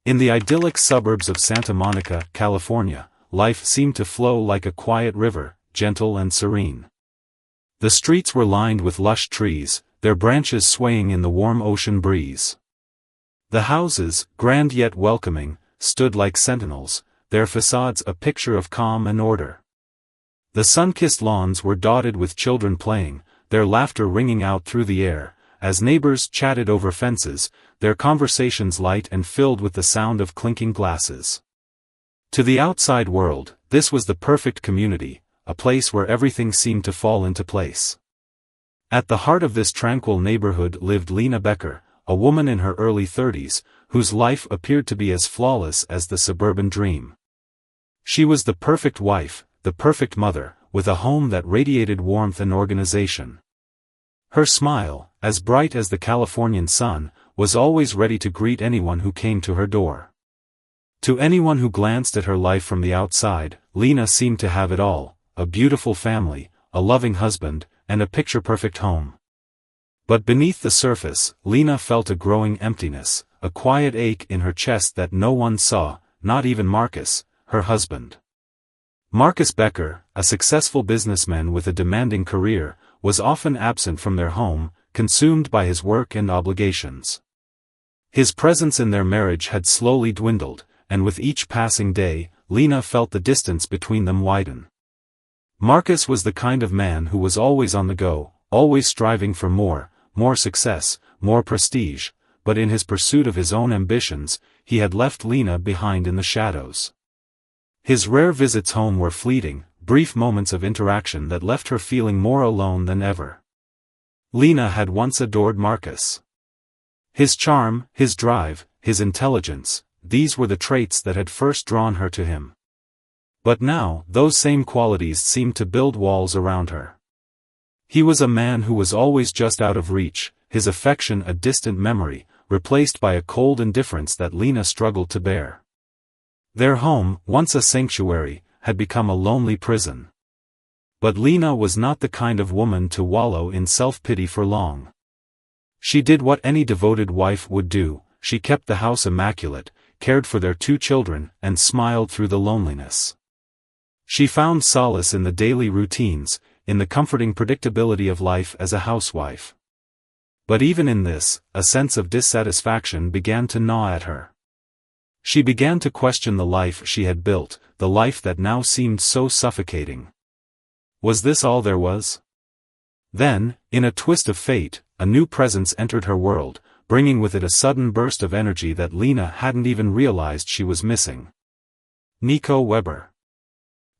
In the idyllic suburbs of Santa Monica, California, life seemed to flow like a quiet river, gentle and serene. The streets were lined with lush trees, their branches swaying in the warm ocean breeze. The houses, grand yet welcoming, stood like sentinels, their facades a picture of calm and order. The sun-kissed lawns were dotted with children playing, their laughter ringing out through the air, as neighbors chatted over fences, their conversations light and filled with the sound of clinking glasses. To the outside world, this was the perfect community, a place where everything seemed to fall into place. At the heart of this tranquil neighborhood lived Lena Becker, a woman in her early 30s, whose life appeared to be as flawless as the suburban dream. She was the perfect wife, the perfect mother, with a home that radiated warmth and organization. Her smile, as bright as the Californian sun, was always ready to greet anyone who came to her door. To anyone who glanced at her life from the outside, Lena seemed to have it all: a beautiful family, a loving husband, and a picture-perfect home. But beneath the surface, Lena felt a growing emptiness, a quiet ache in her chest that no one saw, not even Marcus, her husband. Marcus Becker, a successful businessman with a demanding career, was often absent from their home, consumed by his work and obligations. His presence in their marriage had slowly dwindled, and with each passing day, Lena felt the distance between them widen. Marcus was the kind of man who was always on the go, always striving for more success, more prestige, but in his pursuit of his own ambitions, he had left Lena behind in the shadows. His rare visits home were fleeting, brief moments of interaction that left her feeling more alone than ever. Lena had once adored Marcus. His charm, his drive, his intelligence, these were the traits that had first drawn her to him. But now, those same qualities seemed to build walls around her. He was a man who was always just out of reach, his affection a distant memory, replaced by a cold indifference that Lena struggled to bear. Their home, once a sanctuary, had become a lonely prison. But Lena was not the kind of woman to wallow in self-pity for long. She did what any devoted wife would do: she kept the house immaculate, cared for their 2 children, and smiled through the loneliness. She found solace in the daily routines, in the comforting predictability of life as a housewife. But even in this, a sense of dissatisfaction began to gnaw at her. She began to question the life she had built, the life that now seemed so suffocating. Was this all there was? Then, in a twist of fate, a new presence entered her world, bringing with it a sudden burst of energy that Lena hadn't even realized she was missing. Nico Weber.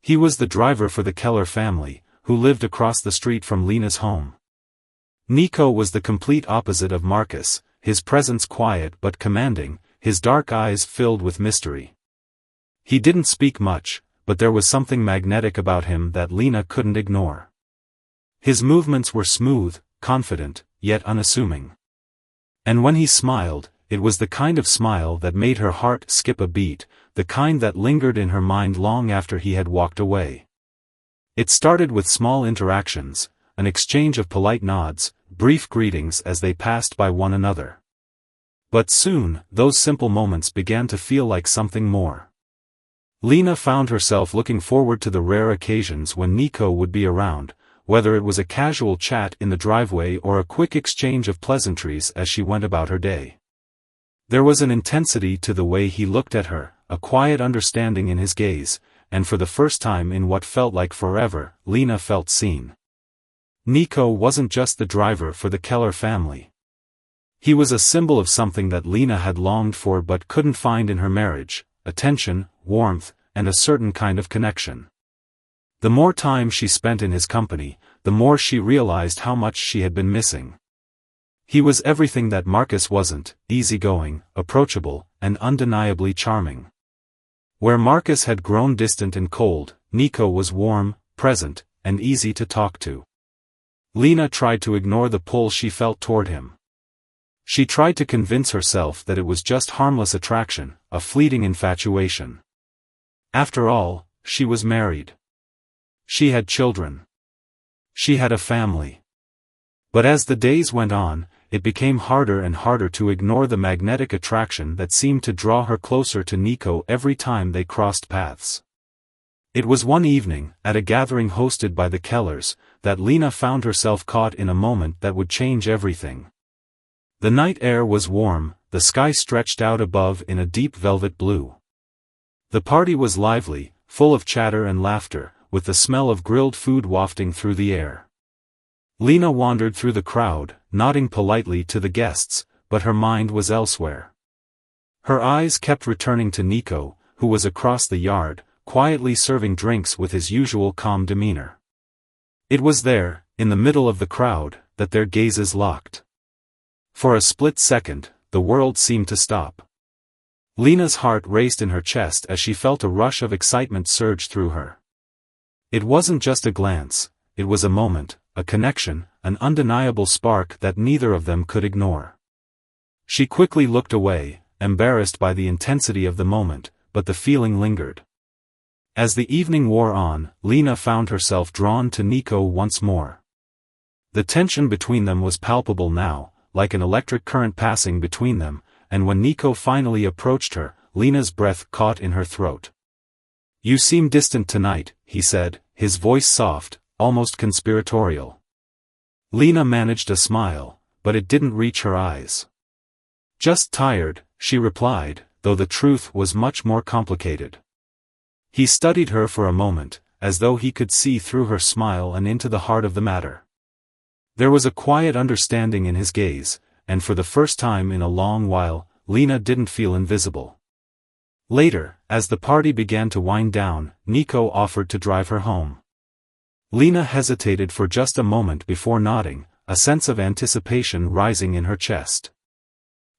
He was the driver for the Keller family, who lived across the street from Lena's home. Nico was the complete opposite of Marcus, his presence quiet but commanding, his dark eyes filled with mystery. He didn't speak much, but there was something magnetic about him that Lena couldn't ignore. His movements were smooth, confident, yet unassuming. And when he smiled, it was the kind of smile that made her heart skip a beat, the kind that lingered in her mind long after he had walked away. It started with small interactions, an exchange of polite nods, brief greetings as they passed by one another. But soon, those simple moments began to feel like something more. Lena found herself looking forward to the rare occasions when Nico would be around, whether it was a casual chat in the driveway or a quick exchange of pleasantries as she went about her day. There was an intensity to the way he looked at her, a quiet understanding in his gaze, and for the first time in what felt like forever, Lena felt seen. Nico wasn't just the driver for the Keller family. He was a symbol of something that Lena had longed for but couldn't find in her marriage: attention, warmth, and a certain kind of connection. The more time she spent in his company, the more she realized how much she had been missing. He was everything that Marcus wasn't: easygoing, approachable, and undeniably charming. Where Marcus had grown distant and cold, Nico was warm, present, and easy to talk to. Lena tried to ignore the pull she felt toward him. She tried to convince herself that it was just harmless attraction, a fleeting infatuation. After all, she was married. She had children. She had a family. But as the days went on, it became harder and harder to ignore the magnetic attraction that seemed to draw her closer to Nico every time they crossed paths. It was one evening, at a gathering hosted by the Kellers, that Lena found herself caught in a moment that would change everything. The night air was warm, the sky stretched out above in a deep velvet blue. The party was lively, full of chatter and laughter, with the smell of grilled food wafting through the air. Lena wandered through the crowd, nodding politely to the guests, but her mind was elsewhere. Her eyes kept returning to Nico, who was across the yard, quietly serving drinks with his usual calm demeanor. It was there, in the middle of the crowd, that their gazes locked. For a split second, the world seemed to stop. Lena's heart raced in her chest as she felt a rush of excitement surge through her. It wasn't just a glance, it was a moment, a connection, an undeniable spark that neither of them could ignore. She quickly looked away, embarrassed by the intensity of the moment, but the feeling lingered. As the evening wore on, Lena found herself drawn to Nico once more. The tension between them was palpable now, like an electric current passing between them, and when Nico finally approached her, Lena's breath caught in her throat. "You seem distant tonight," he said, his voice soft, almost conspiratorial. Lena managed a smile, but it didn't reach her eyes. "Just tired," she replied, though the truth was much more complicated. He studied her for a moment, as though he could see through her smile and into the heart of the matter. There was a quiet understanding in his gaze, and for the first time in a long while, Lena didn't feel invisible. Later, as the party began to wind down, Nico offered to drive her home. Lena hesitated for just a moment before nodding, a sense of anticipation rising in her chest.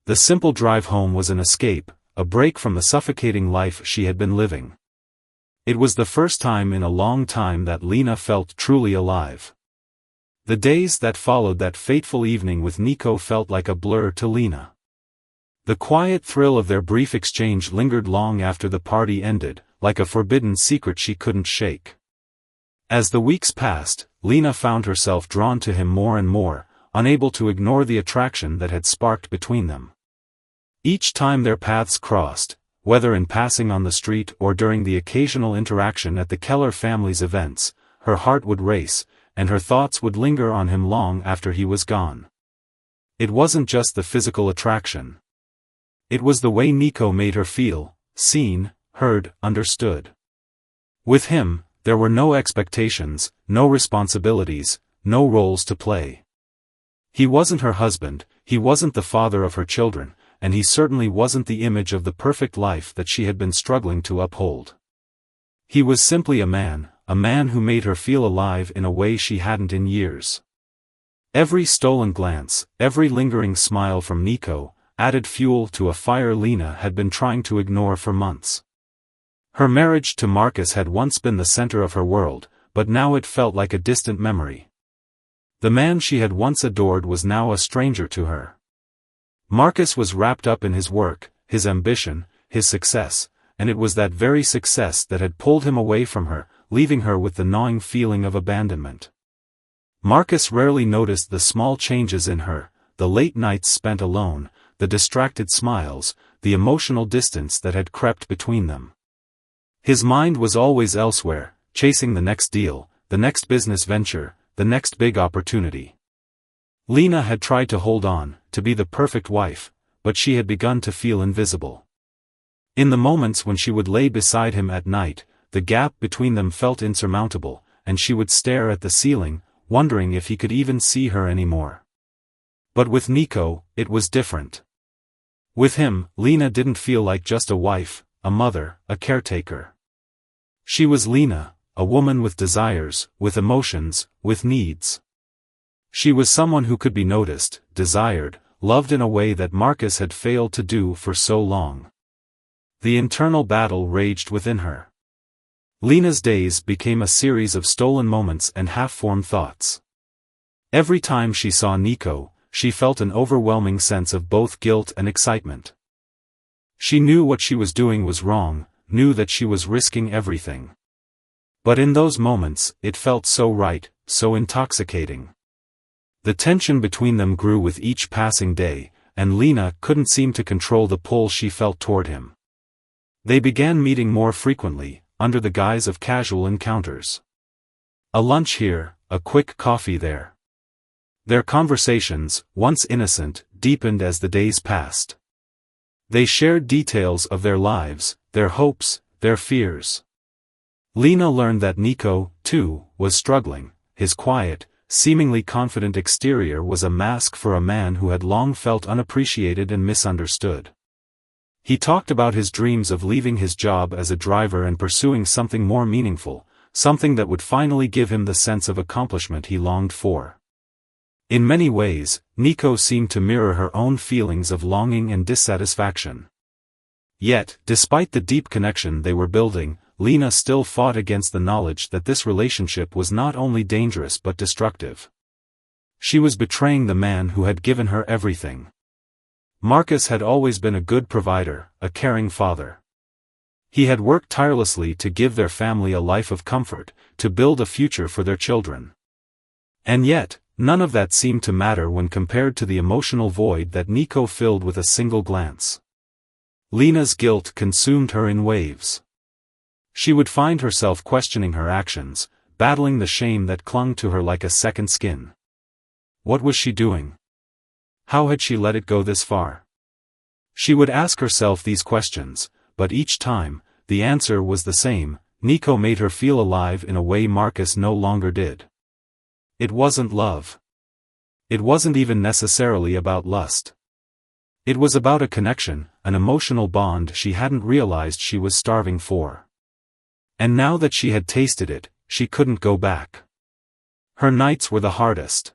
The simple drive home was an escape, a break from the suffocating life she had been living. It was the first time in a long time that Lena felt truly alive. The days that followed that fateful evening with Nico felt like a blur to Lena. The quiet thrill of their brief exchange lingered long after the party ended, like a forbidden secret she couldn't shake. As the weeks passed, Lena found herself drawn to him more and more, unable to ignore the attraction that had sparked between them. Each time their paths crossed, whether in passing on the street or during the occasional interaction at the Keller family's events, her heart would race, and her thoughts would linger on him long after he was gone. It wasn't just the physical attraction. It was the way Nico made her feel, seen, heard, understood. With him, there were no expectations, no responsibilities, no roles to play. He wasn't her husband, he wasn't the father of her children, and he certainly wasn't the image of the perfect life that she had been struggling to uphold. He was simply a man who made her feel alive in a way she hadn't in years. Every stolen glance, every lingering smile from Nico, added fuel to a fire Lena had been trying to ignore for months. Her marriage to Marcus had once been the center of her world, but now it felt like a distant memory. The man she had once adored was now a stranger to her. Marcus was wrapped up in his work, his ambition, his success, and it was that very success that had pulled him away from her, leaving her with the gnawing feeling of abandonment. Marcus rarely noticed the small changes in her, the late nights spent alone, the distracted smiles, the emotional distance that had crept between them. His mind was always elsewhere, chasing the next deal, the next business venture, the next big opportunity. Lena had tried to hold on, to be the perfect wife, but she had begun to feel invisible. In the moments when she would lay beside him at night, the gap between them felt insurmountable, and she would stare at the ceiling, wondering if he could even see her anymore. But with Nico, it was different. With him, Lena didn't feel like just a wife, a mother, a caretaker. She was Lena, a woman with desires, with emotions, with needs. She was someone who could be noticed, desired, loved in a way that Marcus had failed to do for so long. The internal battle raged within her. Lena's days became a series of stolen moments and half-formed thoughts. Every time she saw Nico, she felt an overwhelming sense of both guilt and excitement. She knew what she was doing was wrong, knew that she was risking everything. But in those moments, it felt so right, so intoxicating. The tension between them grew with each passing day, and Lena couldn't seem to control the pull she felt toward him. They began meeting more frequently, under the guise of casual encounters. A lunch here, a quick coffee there. Their conversations, once innocent, deepened as the days passed. They shared details of their lives, their hopes, their fears. Lena learned that Nico, too, was struggling. His quiet, seemingly confident exterior was a mask for a man who had long felt unappreciated and misunderstood. He talked about his dreams of leaving his job as a driver and pursuing something more meaningful, something that would finally give him the sense of accomplishment he longed for. In many ways, Nico seemed to mirror her own feelings of longing and dissatisfaction. Yet, despite the deep connection they were building, Lena still fought against the knowledge that this relationship was not only dangerous but destructive. She was betraying the man who had given her everything. Marcus had always been a good provider, a caring father. He had worked tirelessly to give their family a life of comfort, to build a future for their children. And yet, none of that seemed to matter when compared to the emotional void that Nico filled with a single glance. Lena's guilt consumed her in waves. She would find herself questioning her actions, battling the shame that clung to her like a second skin. What was she doing? How had she let it go this far? She would ask herself these questions, but each time, the answer was the same: Nico made her feel alive in a way Marcus no longer did. It wasn't love. It wasn't even necessarily about lust. It was about a connection, an emotional bond she hadn't realized she was starving for. And now that she had tasted it, she couldn't go back. Her nights were the hardest.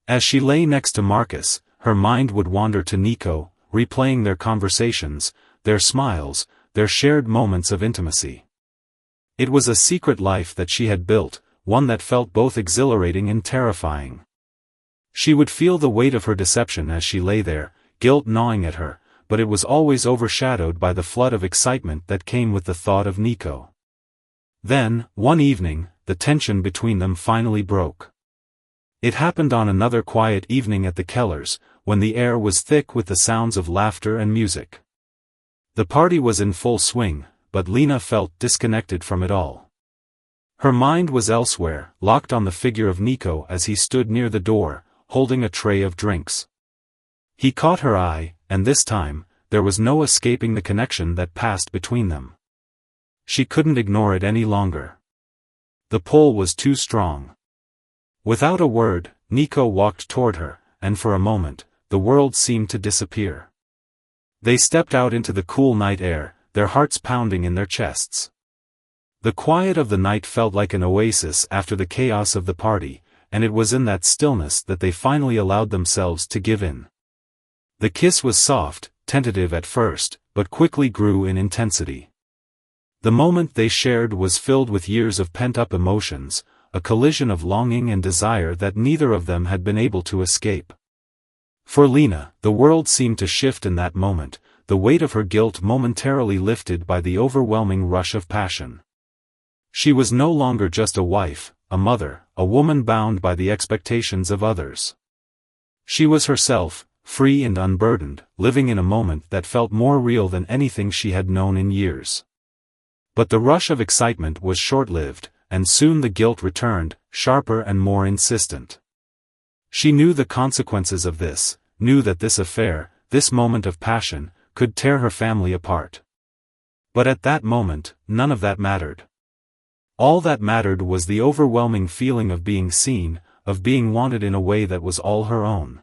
As she lay next to Marcus, her mind would wander to Nico, replaying their conversations, their smiles, their shared moments of intimacy. It was a secret life that she had built, one that felt both exhilarating and terrifying. She would feel the weight of her deception as she lay there, guilt gnawing at her, but it was always overshadowed by the flood of excitement that came with the thought of Nico. Then, one evening, the tension between them finally broke. It happened on another quiet evening at the Kellers, when the air was thick with the sounds of laughter and music. The party was in full swing, but Lena felt disconnected from it all. Her mind was elsewhere, locked on the figure of Nico as he stood near the door, holding a tray of drinks. He caught her eye, and this time, there was no escaping the connection that passed between them. She couldn't ignore it any longer. The pull was too strong. Without a word, Nico walked toward her, and for a moment, the world seemed to disappear. They stepped out into the cool night air, their hearts pounding in their chests. The quiet of the night felt like an oasis after the chaos of the party, and it was in that stillness that they finally allowed themselves to give in. The kiss was soft, tentative at first, but quickly grew in intensity. The moment they shared was filled with years of pent-up emotions, a collision of longing and desire that neither of them had been able to escape. For Lena, the world seemed to shift in that moment, the weight of her guilt momentarily lifted by the overwhelming rush of passion. She was no longer just a wife, a mother, a woman bound by the expectations of others. She was herself, free and unburdened, living in a moment that felt more real than anything she had known in years. But the rush of excitement was short-lived, and soon the guilt returned, sharper and more insistent. She knew the consequences of this, knew that this affair, this moment of passion, could tear her family apart. But at that moment, none of that mattered. All that mattered was the overwhelming feeling of being seen, of being wanted in a way that was all her own.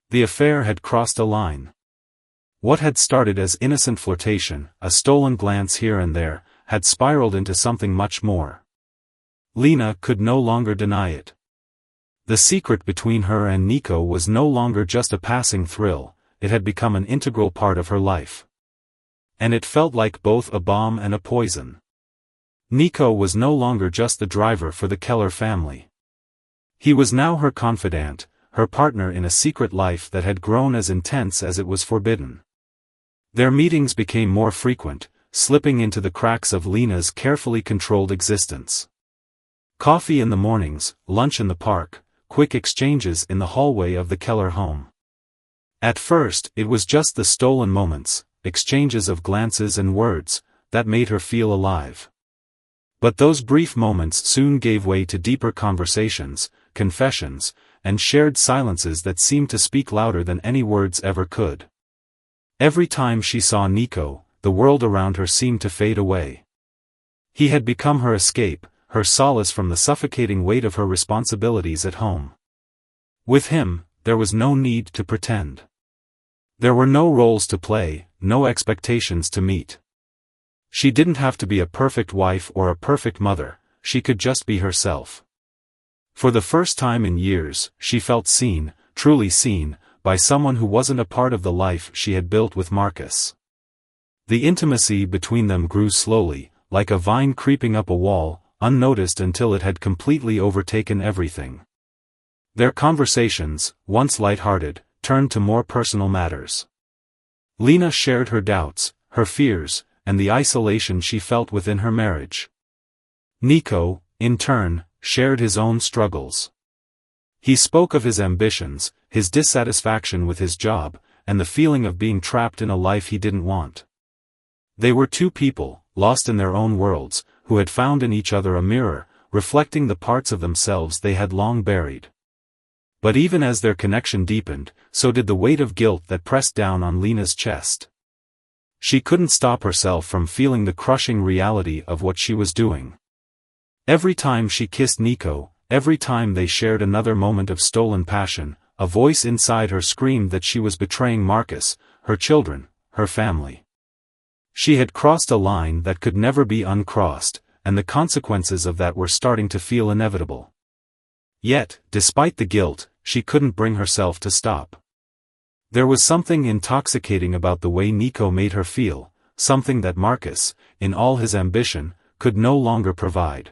The affair had crossed a line. What had started as innocent flirtation, a stolen glance here and there, had spiraled into something much more. Lena could no longer deny it. The secret between her and Nico was no longer just a passing thrill, it had become an integral part of her life. And it felt like both a balm and a poison. Nico was no longer just the driver for the Keller family. He was now her confidant, her partner in a secret life that had grown as intense as it was forbidden. Their meetings became more frequent, slipping into the cracks of Lena's carefully controlled existence. Coffee in the mornings, lunch in the park, quick exchanges in the hallway of the Keller home. At first, it was just the stolen moments, exchanges of glances and words, that made her feel alive. But those brief moments soon gave way to deeper conversations, confessions, and shared silences that seemed to speak louder than any words ever could. Every time she saw Nico, the world around her seemed to fade away. He had become her escape, her solace from the suffocating weight of her responsibilities at home. With him, there was no need to pretend. There were no roles to play, no expectations to meet. She didn't have to be a perfect wife or a perfect mother, she could just be herself. For the first time in years, she felt seen, truly seen, by someone who wasn't a part of the life she had built with Marcus. The intimacy between them grew slowly, like a vine creeping up a wall, unnoticed until it had completely overtaken everything. Their conversations, once light-hearted, turned to more personal matters. Lena shared her doubts, her fears, and the isolation she felt within her marriage. Nico, in turn, shared his own struggles. He spoke of his ambitions, his dissatisfaction with his job, and the feeling of being trapped in a life he didn't want. They were two people, lost in their own worlds, who had found in each other a mirror, reflecting the parts of themselves they had long buried. But even as their connection deepened, so did the weight of guilt that pressed down on Lena's chest. She couldn't stop herself from feeling the crushing reality of what she was doing. Every time she kissed Nico, every time they shared another moment of stolen passion, a voice inside her screamed that she was betraying Marcus, her children, her family. She had crossed a line that could never be uncrossed, and the consequences of that were starting to feel inevitable. Yet, despite the guilt, she couldn't bring herself to stop. There was something intoxicating about the way Nico made her feel, something that Marcus, in all his ambition, could no longer provide.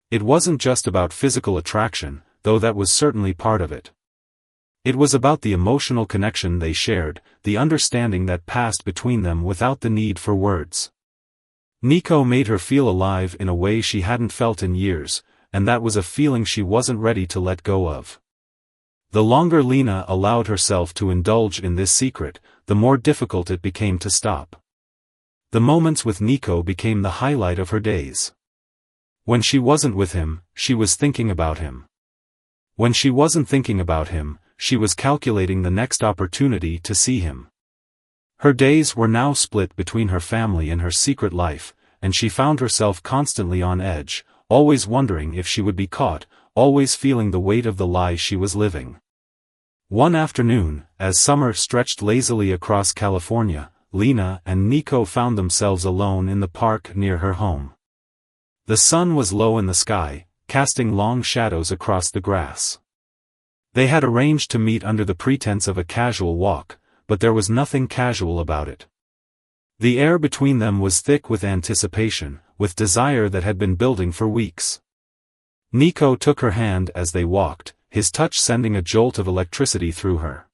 It wasn't just about physical attraction, though that was certainly part of it. It was about the emotional connection they shared, the understanding that passed between them without the need for words. Nico made her feel alive in a way she hadn't felt in years, and that was a feeling she wasn't ready to let go of. The longer Lena allowed herself to indulge in this secret, the more difficult it became to stop. The moments with Nico became the highlight of her days. When she wasn't with him, she was thinking about him. When she wasn't thinking about him, she was calculating the next opportunity to see him. Her days were now split between her family and her secret life, and she found herself constantly on edge, always wondering if she would be caught, always feeling the weight of the lie she was living. One afternoon, as summer stretched lazily across California, Lena and Nico found themselves alone in the park near her home. The sun was low in the sky, casting long shadows across the grass. They had arranged to meet under the pretense of a casual walk, but there was nothing casual about it. The air between them was thick with anticipation, with desire that had been building for weeks. Nico took her hand as they walked, his touch sending a jolt of electricity through her.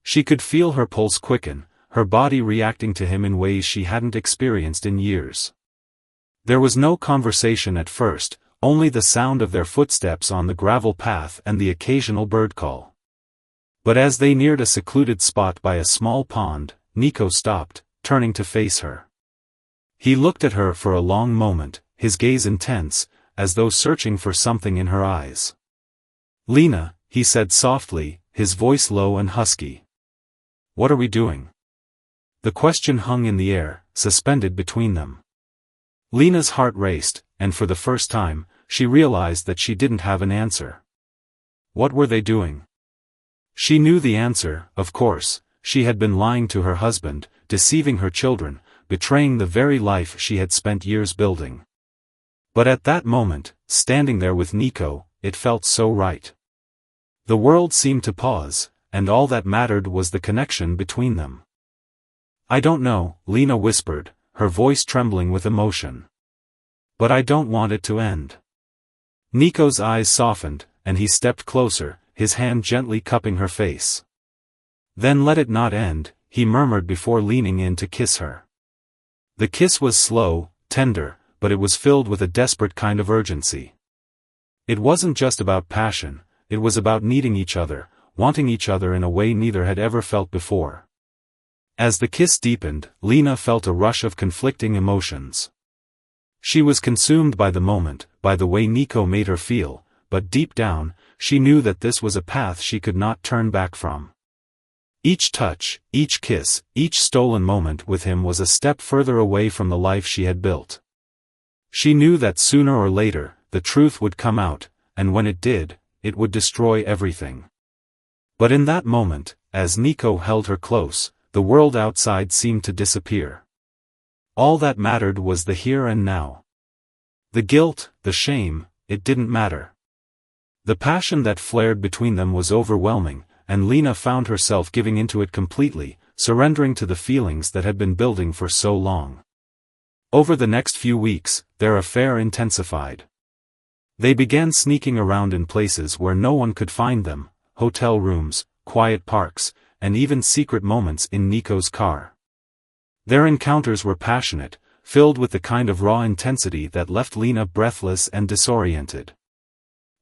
She could feel her pulse quicken, her body reacting to him in ways she hadn't experienced in years. There was no conversation at first, only the sound of their footsteps on the gravel path and the occasional bird call. But as they neared a secluded spot by a small pond, Nico stopped, turning to face her. He looked at her for a long moment, his gaze intense, as though searching for something in her eyes. "Lena," he said softly, his voice low and husky. "What are we doing?" The question hung in the air, suspended between them. Lena's heart raced, and for the first time, she realized that she didn't have an answer. What were they doing? She knew the answer, of course. She had been lying to her husband, deceiving her children, betraying the very life she had spent years building. But at that moment, standing there with Nico, it felt so right. The world seemed to pause, and all that mattered was the connection between them. "I don't know," Lena whispered, her voice trembling with emotion. "But I don't want it to end." Nico's eyes softened, and he stepped closer, his hand gently cupping her face. "Then let it not end," he murmured before leaning in to kiss her. The kiss was slow, tender, but it was filled with a desperate kind of urgency. It wasn't just about passion, it was about needing each other, wanting each other in a way neither had ever felt before. As the kiss deepened, Lena felt a rush of conflicting emotions. She was consumed by the moment, by the way Nico made her feel, but deep down, she knew that this was a path she could not turn back from. Each touch, each kiss, each stolen moment with him was a step further away from the life she had built. She knew that sooner or later, the truth would come out, and when it did, it would destroy everything. But in that moment, as Nico held her close, the world outside seemed to disappear. All that mattered was the here and now. The guilt, the shame, it didn't matter. The passion that flared between them was overwhelming, and Lena found herself giving into it completely, surrendering to the feelings that had been building for so long. Over the next few weeks, their affair intensified. They began sneaking around in places where no one could find them, hotel rooms, quiet parks, and even secret moments in Nico's car. Their encounters were passionate, filled with the kind of raw intensity that left Lena breathless and disoriented.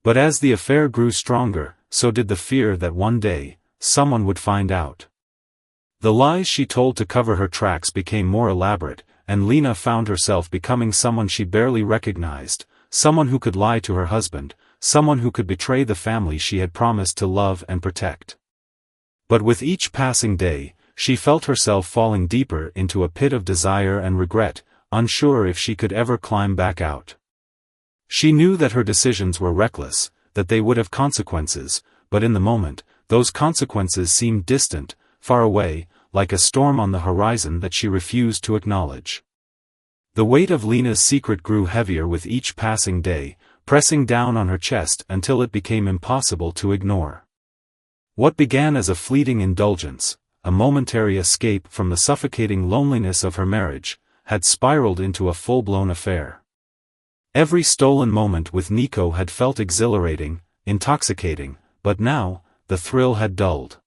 But as the affair grew stronger, so did the fear that one day, someone would find out. The lies she told to cover her tracks became more elaborate, and Lena found herself becoming someone she barely recognized, someone who could lie to her husband, someone who could betray the family she had promised to love and protect. But with each passing day, she felt herself falling deeper into a pit of desire and regret, unsure if she could ever climb back out. She knew that her decisions were reckless, that they would have consequences, but in the moment, those consequences seemed distant, far away, like a storm on the horizon that she refused to acknowledge. The weight of Lena's secret grew heavier with each passing day, pressing down on her chest until it became impossible to ignore. What began as a fleeting indulgence, a momentary escape from the suffocating loneliness of her marriage, had spiraled into a full-blown affair. Every stolen moment with Nico had felt exhilarating, intoxicating, but now, the thrill had dulled.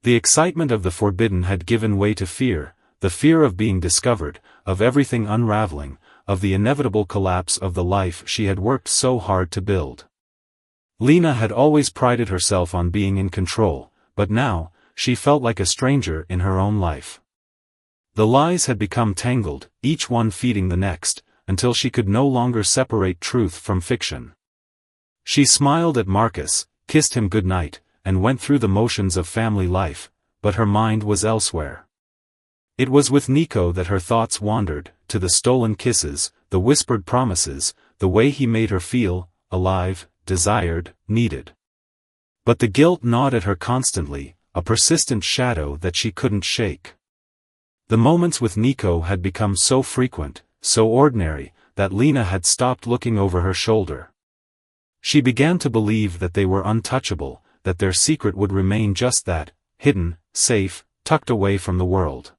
The excitement of the forbidden had given way to fear, the fear of being discovered, of everything unraveling, of the inevitable collapse of the life she had worked so hard to build. Lena had always prided herself on being in control, but now, she felt like a stranger in her own life. The lies had become tangled, each one feeding the next, until she could no longer separate truth from fiction. She smiled at Marcus, kissed him goodnight, and went through the motions of family life, but her mind was elsewhere. It was with Nico that her thoughts wandered, to the stolen kisses, the whispered promises, the way he made her feel, alive, desired, needed. But the guilt gnawed at her constantly, a persistent shadow that she couldn't shake. The moments with Nico had become so frequent, so ordinary, that Lena had stopped looking over her shoulder. She began to believe that they were untouchable, that their secret would remain just that, hidden, safe, tucked away from the world.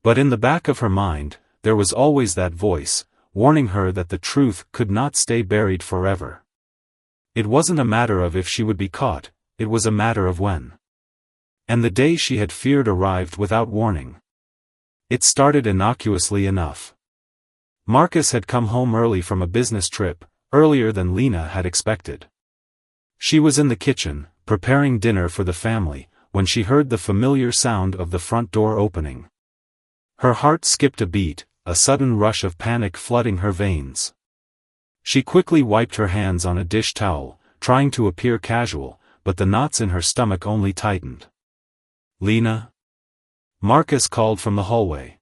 But in the back of her mind, there was always that voice, warning her that the truth could not stay buried forever. It wasn't a matter of if she would be caught, it was a matter of when. And the day she had feared arrived without warning. It started innocuously enough. Marcus had come home early from a business trip, earlier than Lena had expected. She was in the kitchen, preparing dinner for the family, when she heard the familiar sound of the front door opening. Her heart skipped a beat, a sudden rush of panic flooding her veins. She quickly wiped her hands on a dish towel, trying to appear casual, but the knots in her stomach only tightened. "Lena?" Marcus called from the hallway.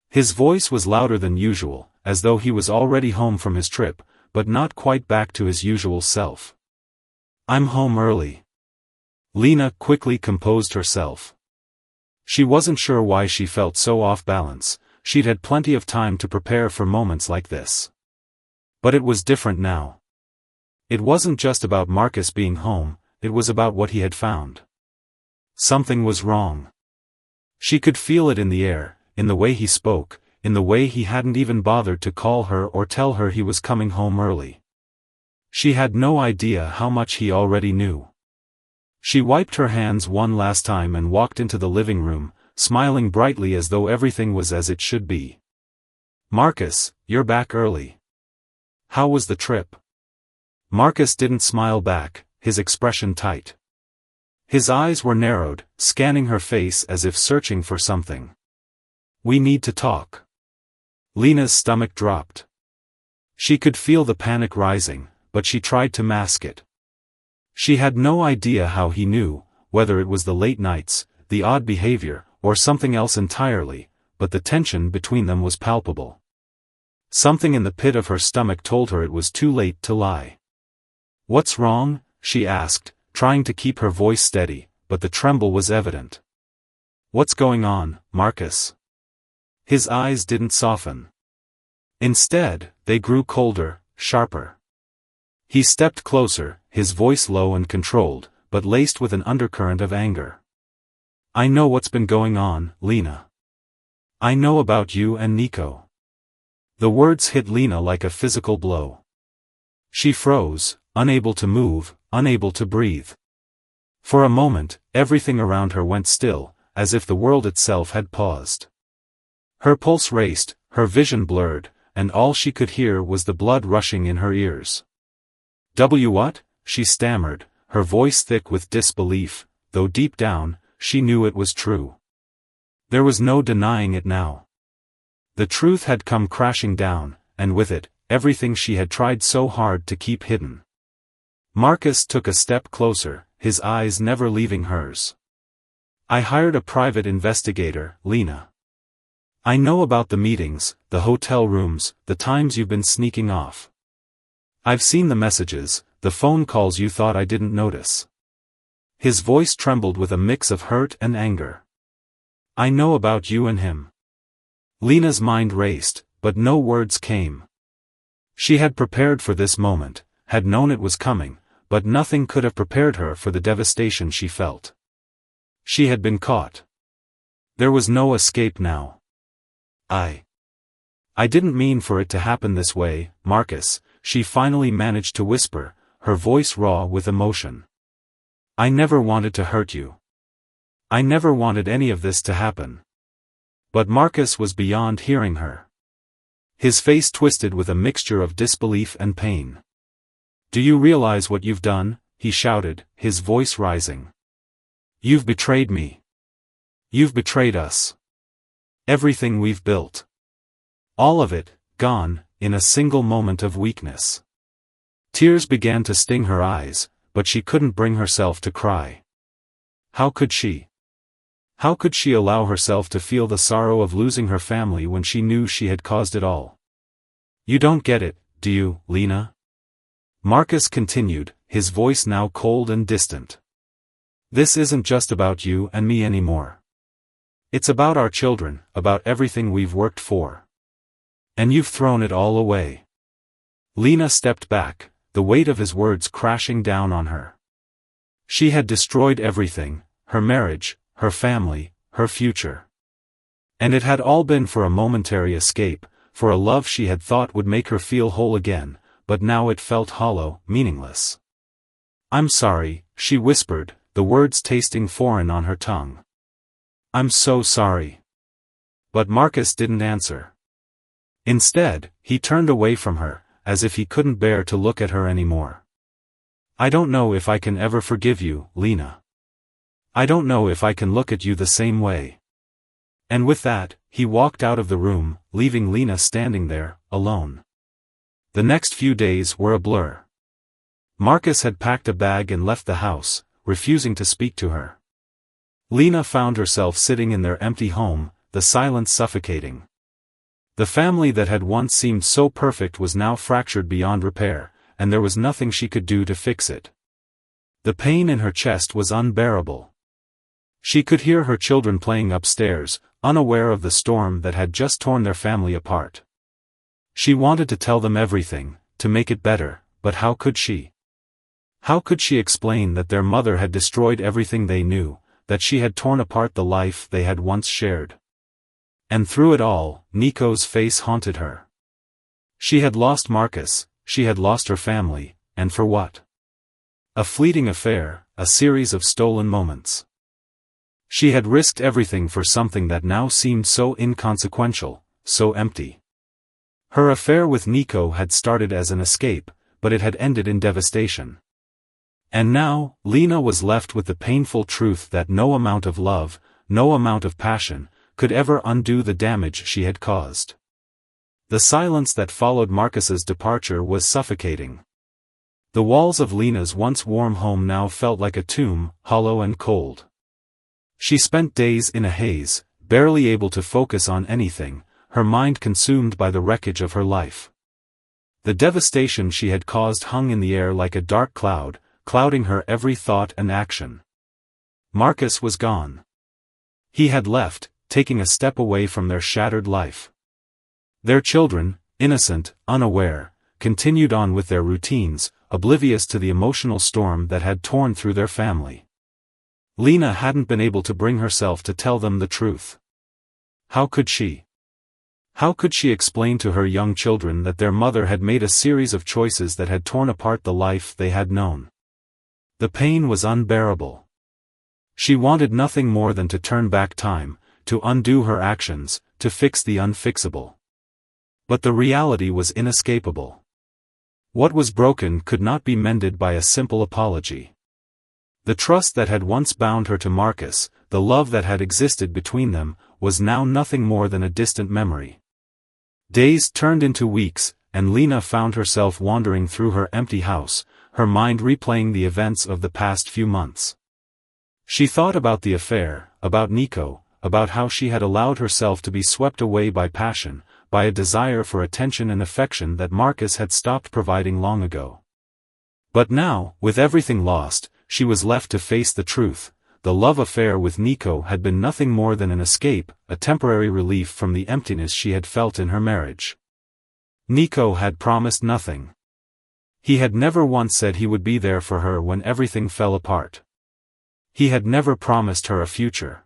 His voice was louder than usual, as though he was already home from his trip, but not quite back to his usual self. "I'm home early." Lena quickly composed herself. She wasn't sure why she felt so off balance, she'd had plenty of time to prepare for moments like this. But it was different now. It wasn't just about Marcus being home, it was about what he had found. Something was wrong. She could feel it in the air, in the way he spoke, in the way he hadn't even bothered to call her or tell her he was coming home early. She had no idea how much he already knew. She wiped her hands one last time and walked into the living room, smiling brightly as though everything was as it should be. "Marcus, you're back early. How was the trip?" Marcus didn't smile back, his expression tight. His eyes were narrowed, scanning her face as if searching for something. "We need to talk." Lena's stomach dropped. She could feel the panic rising, but she tried to mask it. She had no idea how he knew, whether it was the late nights, the odd behavior, or something else entirely, but the tension between them was palpable. Something in the pit of her stomach told her it was too late to lie. "What's wrong?" she asked, trying to keep her voice steady, but the tremble was evident. "What's going on, Marcus?" His eyes didn't soften. Instead, they grew colder, sharper. He stepped closer, his voice low and controlled, but laced with an undercurrent of anger. "I know what's been going on, Lena. I know about you and Nico." The words hit Lena like a physical blow. She froze, unable to move, unable to breathe. For a moment, everything around her went still, as if the world itself had paused. Her pulse raced, her vision blurred, and all she could hear was the blood rushing in her ears. What?" she stammered, her voice thick with disbelief, though deep down, she knew it was true. There was no denying it now. The truth had come crashing down, and with it, everything she had tried so hard to keep hidden. Marcus took a step closer, his eyes never leaving hers. "I hired a private investigator, Lena. I know about the meetings, the hotel rooms, the times you've been sneaking off. I've seen the messages, the phone calls you thought I didn't notice." His voice trembled with a mix of hurt and anger. "I know about you and him." Lena's mind raced, but no words came. She had prepared for this moment, had known it was coming, but nothing could have prepared her for the devastation she felt. She had been caught. There was no escape now. I didn't mean for it to happen this way, Marcus," she finally managed to whisper, her voice raw with emotion. "I never wanted to hurt you. I never wanted any of this to happen." But Marcus was beyond hearing her. His face twisted with a mixture of disbelief and pain. "Do you realize what you've done?" he shouted, his voice rising. "You've betrayed me. You've betrayed us. Everything we've built. All of it, gone, in a single moment of weakness." Tears began to sting her eyes, but she couldn't bring herself to cry. How could she? How could she allow herself to feel the sorrow of losing her family when she knew she had caused it all? "You don't get it, do you, Lena?" Marcus continued, his voice now cold and distant. "This isn't just about you and me anymore. It's about our children, about everything we've worked for. And you've thrown it all away." Lena stepped back, the weight of his words crashing down on her. She had destroyed everything, her marriage, her family, her future. And it had all been for a momentary escape, for a love she had thought would make her feel whole again, but now it felt hollow, meaningless. "I'm sorry," she whispered, the words tasting foreign on her tongue. "I'm so sorry." But Marcus didn't answer. Instead, he turned away from her, as if he couldn't bear to look at her anymore. "I don't know if I can ever forgive you, Lena. I don't know if I can look at you the same way." And with that, he walked out of the room, leaving Lena standing there, alone. The next few days were a blur. Marcus had packed a bag and left the house, refusing to speak to her. Lena found herself sitting in their empty home, the silence suffocating. The family that had once seemed so perfect was now fractured beyond repair, and there was nothing she could do to fix it. The pain in her chest was unbearable. She could hear her children playing upstairs, unaware of the storm that had just torn their family apart. She wanted to tell them everything, to make it better, but how could she? How could she explain that their mother had destroyed everything they knew, that she had torn apart the life they had once shared? And through it all, Nico's face haunted her. She had lost Marcus, she had lost her family, and for what? A fleeting affair, a series of stolen moments. She had risked everything for something that now seemed so inconsequential, so empty. Her affair with Nico had started as an escape, but it had ended in devastation. And now, Lena was left with the painful truth that no amount of love, no amount of passion, could ever undo the damage she had caused. The silence that followed Marcus's departure was suffocating. The walls of Lena's once warm home now felt like a tomb, hollow and cold. She spent days in a haze, barely able to focus on anything, her mind consumed by the wreckage of her life. The devastation she had caused hung in the air like a dark cloud, clouding her every thought and action. Marcus was gone. He had left, taking a step away from their shattered life. Their children, innocent, unaware, continued on with their routines, oblivious to the emotional storm that had torn through their family. Lena hadn't been able to bring herself to tell them the truth. How could she? How could she explain to her young children that their mother had made a series of choices that had torn apart the life they had known? The pain was unbearable. She wanted nothing more than to turn back time, to undo her actions, to fix the unfixable. But the reality was inescapable. What was broken could not be mended by a simple apology. The trust that had once bound her to Marcus, the love that had existed between them, was now nothing more than a distant memory. Days turned into weeks, and Lena found herself wandering through her empty house, her mind replaying the events of the past few months. She thought about the affair, about Nico, about how she had allowed herself to be swept away by passion, by a desire for attention and affection that Marcus had stopped providing long ago. But now, with everything lost, she was left to face the truth. The love affair with Nico had been nothing more than an escape, a temporary relief from the emptiness she had felt in her marriage. Nico had promised nothing. He had never once said he would be there for her when everything fell apart. He had never promised her a future.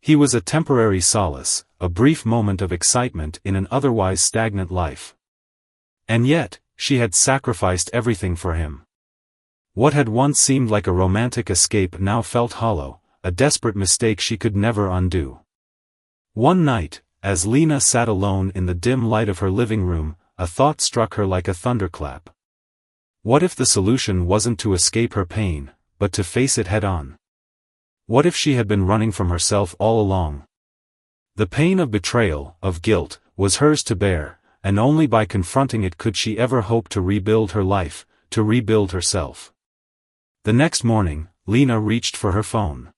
He was a temporary solace, a brief moment of excitement in an otherwise stagnant life. And yet, she had sacrificed everything for him. What had once seemed like a romantic escape now felt hollow, a desperate mistake she could never undo. One night, as Lena sat alone in the dim light of her living room, a thought struck her like a thunderclap. What if the solution wasn't to escape her pain, but to face it head-on? What if she had been running from herself all along? The pain of betrayal, of guilt, was hers to bear, and only by confronting it could she ever hope to rebuild her life, to rebuild herself. The next morning, Lena reached for her phone.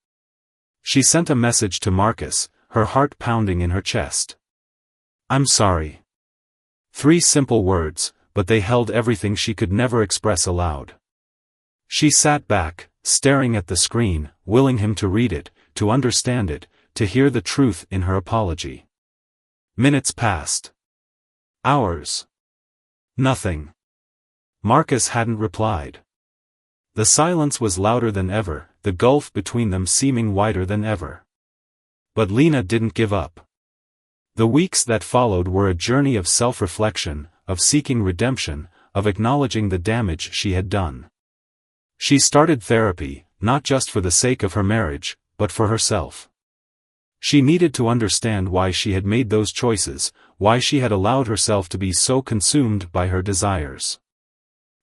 She sent a message to Marcus, her heart pounding in her chest. "I'm sorry." 3 simple words, but they held everything she could never express aloud. She sat back, staring at the screen, willing him to read it, to understand it, to hear the truth in her apology. Minutes passed. Hours. Nothing. Marcus hadn't replied. The silence was louder than ever, the gulf between them seeming wider than ever. But Lena didn't give up. The weeks that followed were a journey of self-reflection, of seeking redemption, of acknowledging the damage she had done. She started therapy, not just for the sake of her marriage, but for herself. She needed to understand why she had made those choices, why she had allowed herself to be so consumed by her desires.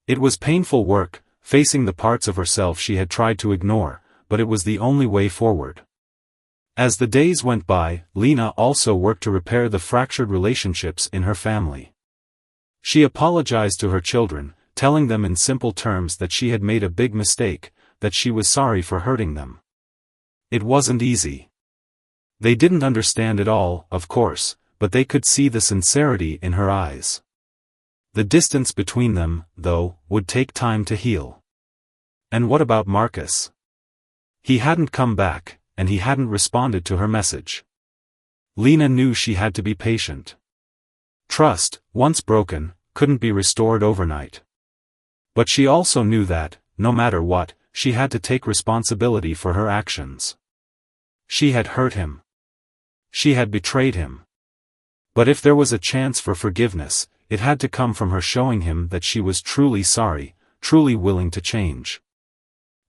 It was painful work, facing the parts of herself she had tried to ignore, but it was the only way forward. As the days went by, Lena also worked to repair the fractured relationships in her family. She apologized to her children, telling them in simple terms that she had made a big mistake, that she was sorry for hurting them. It wasn't easy. They didn't understand it all, of course, but they could see the sincerity in her eyes. The distance between them, though, would take time to heal. And what about Marcus? He hadn't come back, and he hadn't responded to her message. Lena knew she had to be patient. Trust, once broken, couldn't be restored overnight. But she also knew that, no matter what, she had to take responsibility for her actions. She had hurt him. She had betrayed him. But if there was a chance for forgiveness, it had to come from her showing him that she was truly sorry, truly willing to change.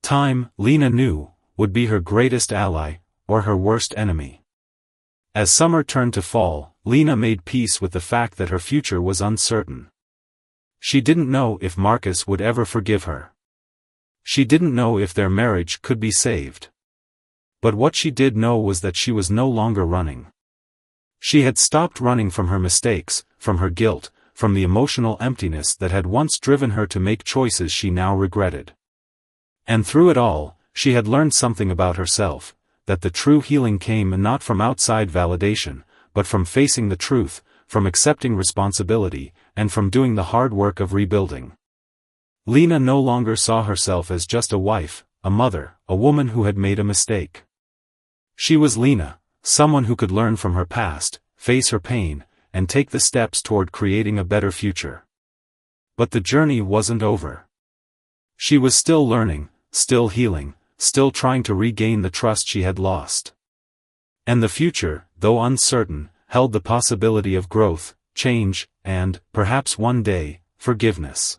Time, Lena knew, would be her greatest ally, or her worst enemy. As summer turned to fall, Lena made peace with the fact that her future was uncertain. She didn't know if Marcus would ever forgive her. She didn't know if their marriage could be saved. But what she did know was that she was no longer running. She had stopped running from her mistakes, from her guilt, from the emotional emptiness that had once driven her to make choices she now regretted. And through it all, she had learned something about herself, that the true healing came not from outside validation, but from facing the truth, from accepting responsibility, and from doing the hard work of rebuilding. Lena no longer saw herself as just a wife, a mother, a woman who had made a mistake. She was Lena, someone who could learn from her past, face her pain, and take the steps toward creating a better future. But the journey wasn't over. She was still learning, still healing, still trying to regain the trust she had lost. And the future, though uncertain, held the possibility of growth, change, and, perhaps one day, forgiveness.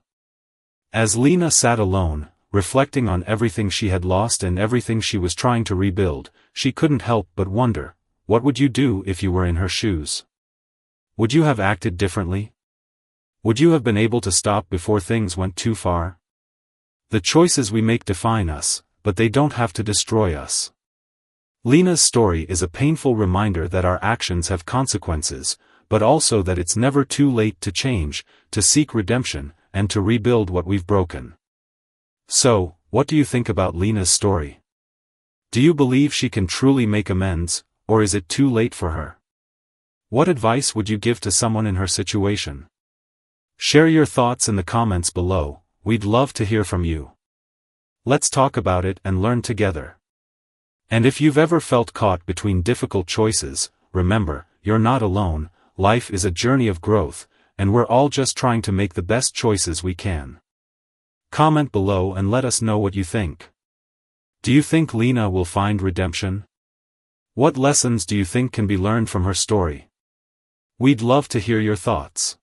As Lena sat alone, reflecting on everything she had lost and everything she was trying to rebuild, she couldn't help but wonder, what would you do if you were in her shoes? Would you have acted differently? Would you have been able to stop before things went too far? The choices we make define us, but they don't have to destroy us. Lena's story is a painful reminder that our actions have consequences, but also that it's never too late to change, to seek redemption, and to rebuild what we've broken. So, what do you think about Lena's story? Do you believe she can truly make amends, or is it too late for her? What advice would you give to someone in her situation? Share your thoughts in the comments below, we'd love to hear from you. Let's talk about it and learn together. And if you've ever felt caught between difficult choices, remember, you're not alone, life is a journey of growth, and we're all just trying to make the best choices we can. Comment below and let us know what you think. Do you think Lena will find redemption? What lessons do you think can be learned from her story? We'd love to hear your thoughts.